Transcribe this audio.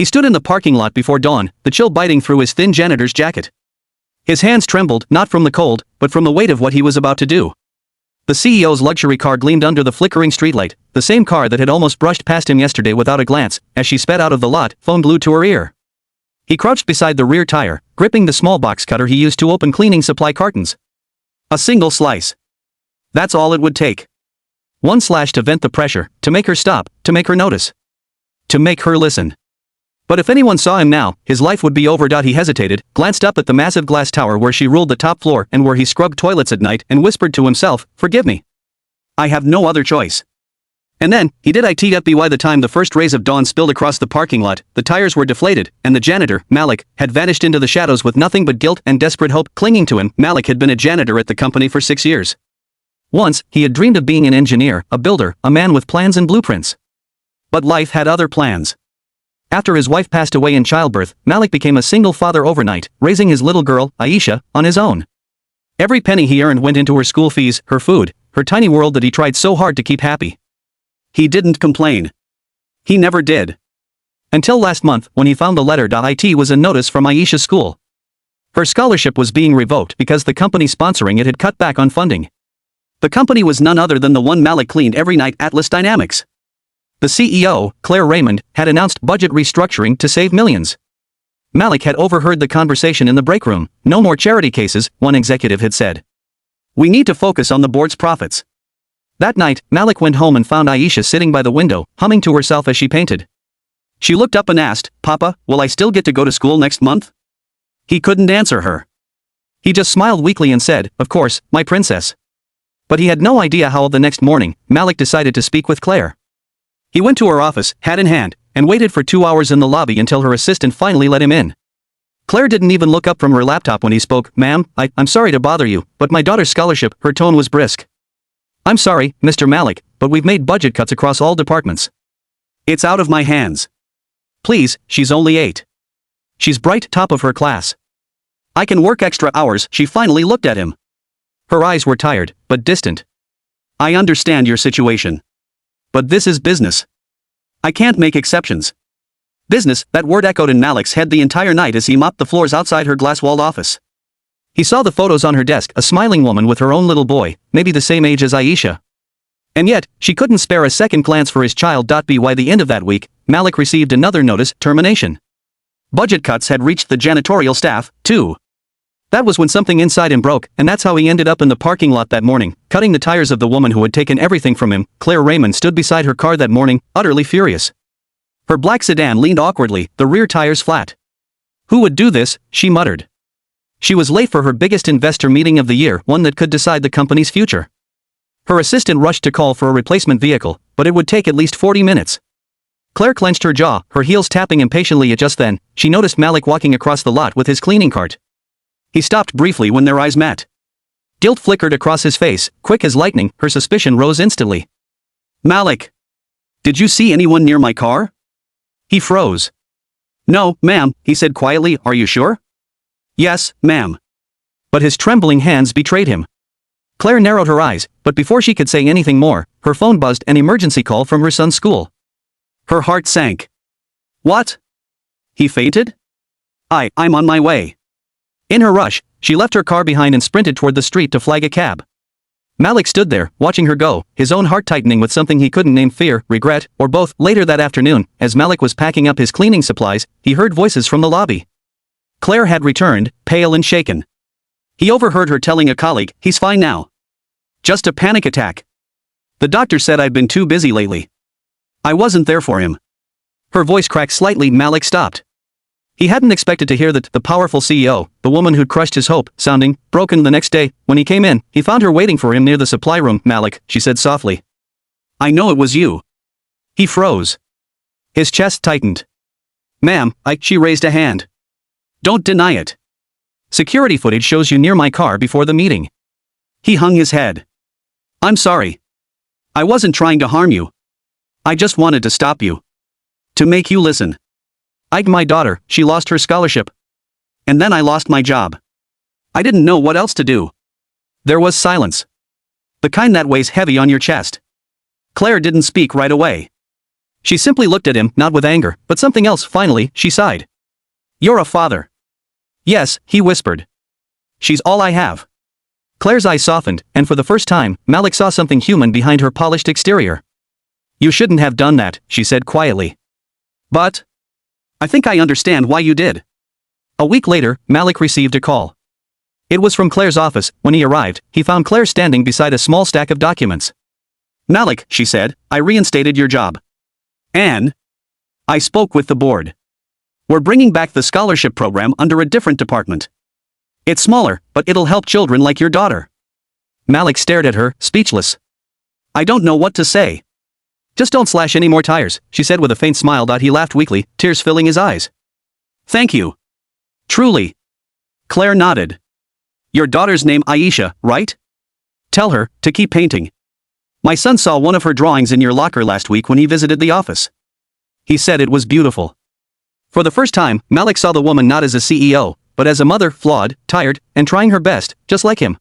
He stood in the parking lot before dawn, the chill biting through his thin janitor's jacket. His hands trembled, not from the cold, but from the weight of what he was about to do. The CEO's luxury car gleamed under the flickering streetlight, the same car that had almost brushed past him yesterday without a glance. As she sped out of the lot, phone glued to her ear. He crouched beside the rear tire, gripping the small box cutter he used to open cleaning supply cartons. A single slice. That's all it would take. One slash to vent the pressure, to make her stop, to make her notice. To make her listen. But if anyone saw him now, his life would be over. He hesitated, glanced up at the massive glass tower where she ruled the top floor and where he scrubbed toilets at night, and whispered to himself, "Forgive me. I have no other choice." And then, he did it. By the time the first rays of dawn spilled across the parking lot, the tires were deflated, and the janitor, Malik, had vanished into the shadows with nothing but guilt and desperate hope clinging to him. Malik had been a janitor at the company for 6 years. Once, he had dreamed of being an engineer, a builder, a man with plans and blueprints. But life had other plans. After his wife passed away in childbirth, Malik became a single father overnight, raising his little girl, Aisha, on his own. Every penny he earned went into her school fees, her food, her tiny world that he tried so hard to keep happy. He didn't complain. He never did. Until last month, when he found the letter. It was a notice from Aisha's school. Her scholarship was being revoked because the company sponsoring it had cut back on funding. The company was none other than the one Malik cleaned every night, Atlas Dynamics. The CEO, Claire Raymond, had announced budget restructuring to save millions. Malik had overheard the conversation in the break room. "No more charity cases," one executive had said. "We need to focus on the board's profits." That night, Malik went home and found Aisha sitting by the window, humming to herself as she painted. She looked up and asked, "Papa, will I still get to go to school next month?" He couldn't answer her. He just smiled weakly and said, "Of course, my princess." But he had no idea how the next morning, Malik decided to speak with Claire. He went to her office, hat in hand, and waited for 2 hours in the lobby until her assistant finally let him in. Claire didn't even look up from her laptop when he spoke. "Ma'am, I'm sorry to bother you, but my daughter's scholarship," her tone was brisk. "I'm sorry, Mr. Malik, but we've made budget cuts across all departments. It's out of my hands. Please, she's only 8. She's bright, top of her class. I can work extra hours." She finally looked at him. Her eyes were tired, but distant. "I understand your situation. But this is business. I can't make exceptions." Business, that word echoed in Malik's head the entire night as he mopped the floors outside her glass-walled office. He saw the photos on her desk, a smiling woman with her own little boy, maybe the same age as Aisha. And yet, she couldn't spare a second glance for his child. By the end of that week, Malik received another notice, termination. Budget cuts had reached the janitorial staff, too. That was when something inside him broke, and that's how he ended up in the parking lot that morning, cutting the tires of the woman who had taken everything from him. Claire Raymond stood beside her car that morning, utterly furious. Her black sedan leaned awkwardly, the rear tires flat. "Who would do this?" she muttered. She was late for her biggest investor meeting of the year, one that could decide the company's future. Her assistant rushed to call for a replacement vehicle, but it would take at least 40 minutes. Claire clenched her jaw, her heels tapping impatiently. Just then, she noticed Malik walking across the lot with his cleaning cart. He stopped briefly when their eyes met. Guilt flickered across his face, quick as lightning. Her suspicion rose instantly. "Malik! Did you see anyone near my car?" He froze. "No, ma'am," he said quietly. "Are you sure?" "Yes, ma'am." But his trembling hands betrayed him. Claire narrowed her eyes, but before she could say anything more, her phone buzzed, an emergency call from her son's school. Her heart sank. "What? He fainted? I'm on my way." In her rush, she left her car behind and sprinted toward the street to flag a cab. Malik stood there, watching her go, his own heart tightening with something he couldn't name, fear, regret, or both. Later that afternoon, as Malik was packing up his cleaning supplies, he heard voices from the lobby. Claire had returned, pale and shaken. He overheard her telling a colleague, "He's fine now. Just a panic attack. The doctor said I've been too busy lately. I wasn't there for him." Her voice cracked slightly. Malik stopped. He hadn't expected to hear that the powerful CEO, the woman who'd crushed his hope, sounding broken. The next day, when he came in, he found her waiting for him near the supply room. "Malik," she said softly. "I know it was you." He froze. His chest tightened. "Ma'am, she raised a hand. "Don't deny it. Security footage shows you near my car before the meeting." He hung his head. "I'm sorry. I wasn't trying to harm you. I just wanted to stop you. To make you listen. My daughter, she lost her scholarship. And then I lost my job. I didn't know what else to do." There was silence. The kind that weighs heavy on your chest. Claire didn't speak right away. She simply looked at him, not with anger, but something else. Finally, she sighed. You're a father. Yes, he whispered. She's all I have. Claire's eyes softened, and for the first time, Malik saw something human behind her polished exterior. You shouldn't have done that, she said quietly. But I think I understand why you did. A week later, Malik received a call. It was from Claire's office. When he arrived, he found Claire standing beside a small stack of documents. Malik, she said, I reinstated your job. And I spoke with the board. We're bringing back the scholarship program under a different department. It's smaller, but it'll help children like your daughter. Malik stared at her, speechless. I don't know what to say. Just don't slash any more tires, she said with a faint smile. He laughed weakly, tears filling his eyes. Thank you. Truly. Claire nodded. Your daughter's name Aisha, right? Tell her to keep painting. My son saw one of her drawings in your locker last week when he visited the office. He said it was beautiful. For the first time, Malik saw the woman not as a CEO, but as a mother, flawed, tired, and trying her best, just like him.